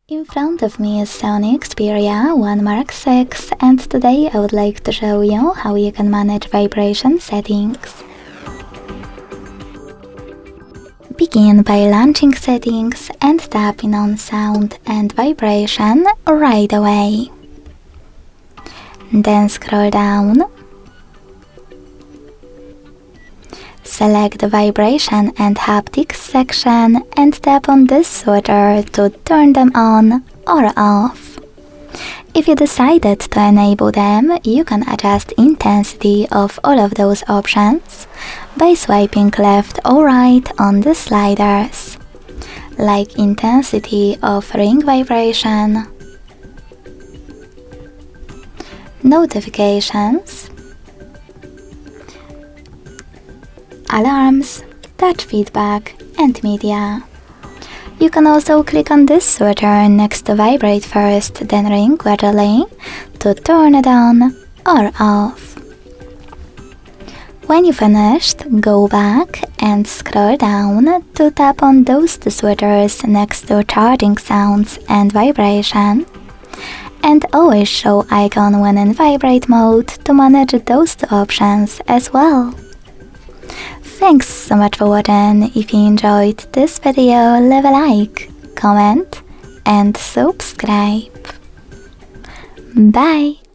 In front of me is Sony Xperia 1 Mark 6, and today I would like to show you how you can manage vibration settings. Begin by launching settings and tapping on sound and vibration right away. Then scroll down. Select the vibration and haptics section and tap on this switcher to turn them on or off. If you decided to enable them, you can adjust intensity of all of those options by swiping left or right on the sliders, like intensity of ring vibration, notifications, alarms, touch feedback, and media. You can also click on this switcher next to vibrate first, then ring gradually to turn it on or off. When you finished, go back and scroll down to tap on those two switchers next to charging sounds and vibration. And always show icon when in vibrate mode to manage those two options as well. Thanks so much for watching. If you enjoyed this video, leave a like, comment and subscribe. Bye!